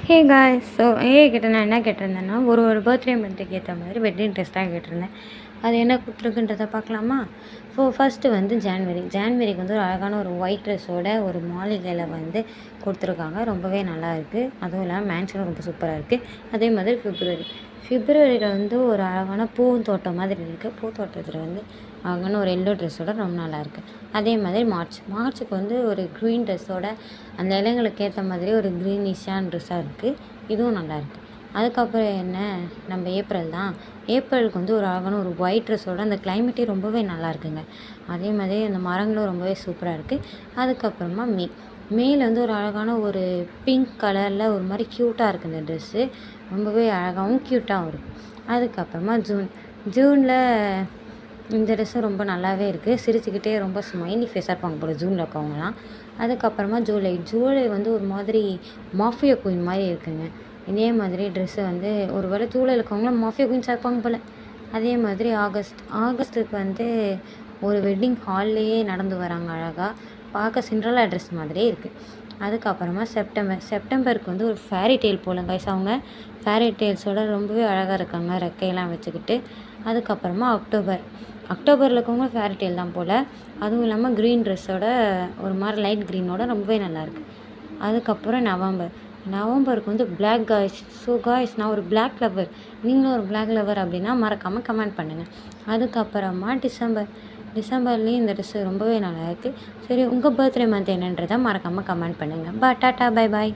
Hey guys so கிட்ட நான் என்ன கேட்டிருந்தேன்னா ஒரு பர்த்டே மந்த்துக்கு ஏற்ற மாதிரி வெட்டிங் ட்ரெஸ் தான் கேட்டிருந்தேன். அது என்ன கொடுத்துருக்குன்றத பார்க்கலாமா? ஃபஸ்ட்டு வந்து ஜான்வரிக்கு வந்து ஒரு அழகான ஒரு ஒயிட் ட்ரெஸ்ஸோட ஒரு மாளிகையில் வந்து கொடுத்துருக்காங்க. ரொம்பவே நல்லா இருக்குது. அதுவும் இல்லாமல் மேன்ஷனும் ரொம்ப சூப்பராக இருக்குது. அதே மாதிரி ஃபிப்ரவரியில் வந்து ஒரு அழகான பூந்தோட்டம் மாதிரி இருக்குது. பூந்தோட்டத்தில் வந்து அழகான ஒரு எல்லோ ட்ரெஸ்ஸோட ரொம்ப நல்லாயிருக்கு. அதே மாதிரி மார்ச்சுக்கு வந்து ஒரு க்ரீன் ட்ரெஸ்ஸோட அந்த இலைங்களுக்கு ஏற்ற மாதிரி ஒரு க்ரீனிஷான ட்ரெஸ்ஸாக இருக்குது. இதுவும் நல்லாயிருக்கு. அதுக்கப்புறம் என்ன, நம்ம ஏப்ரல் தான். ஏப்ரலுக்கு வந்து ஒரு அழகான ஒரு ஒயிட் ட்ரெஸ்ஸோட அந்த கிளைமேட்டே ரொம்பவே நல்லா இருக்குங்க. அதே மாதிரி அந்த மரங்களும் ரொம்பவே சூப்பராக இருக்குது. அதுக்கப்புறமா மேல வந்து ஒரு அழகான ஒரு பிங்க் கலரில் ஒரு மாதிரி க்யூட்டாக இருக்குது இந்த ட்ரெஸ்ஸு. ரொம்பவே அழகாகவும் க்யூட்டாகவும் இருக்குது. அதுக்கப்புறமா ஜூனில் இந்த ட்ரெஸ்ஸும் ரொம்ப நல்லாவே இருக்குது. சிரிச்சுக்கிட்டே ரொம்ப ஸ்மைலி ஃபேஸாக இருப்பாங்க போல ஜூனில் இருக்கவங்கலாம். அதுக்கப்புறமா ஜூலை வந்து ஒரு மாதிரி மாஃபியா குயின் மாதிரி இருக்குங்க. இதே மாதிரி ட்ரெஸ்ஸு வந்து ஒரு வேளை ஜூலையில் இருக்கவங்களாம் மாஃபியா குயின்ஸாக இருப்பாங்க போல். அதே மாதிரி ஆகஸ்ட்டுக்கு வந்து ஒரு வெட்டிங் ஹால்லையே நடந்து வராங்க அழகாக. பார்க்க சிண்ட்ரெல்லா ட்ரெஸ் மாதிரியே இருக்குது. அதுக்கப்புறமா செப்டம்பருக்கு வந்து ஒரு ஃபேரி டெயில் போல கைஸ். அவங்க ஃபேரி டெயில்ஸோட ரொம்பவே அழகாக இருக்காங்க ரெக்கையெல்லாம் வச்சுக்கிட்டு. அதுக்கப்புறமா அக்டோபரில் இருக்கவங்க ஃபேரி டெயில் தான் போல். அதுவும் இல்லாமல் க்ரீன் ட்ரெஸ்ஸோட ஒரு மாதிரி லைட் க்ரீனோட ரொம்பவே நல்லாயிருக்கு. அதுக்கப்புறம் நவம்பருக்கு வந்து பிளாக் காய்ஸ். ஸோ காய்ஸ், நான் ஒரு பிளாக் லவர், நீங்களும் ஒரு பிளாக் லவர் அப்படின்னா மறக்காமல் கமெண்ட் பண்ணுங்கள். அதுக்கப்புறமா டிசம்பர்லேயும் இந்த ட்ரெஸ்ஸு ரொம்பவே நல்லாயிருக்கு. சரி, உங்கள் பர்த்டே மந்த் என்னன்றதை மறக்காமல் கமெண்ட் பண்ணுங்கள். Tata, bye bye.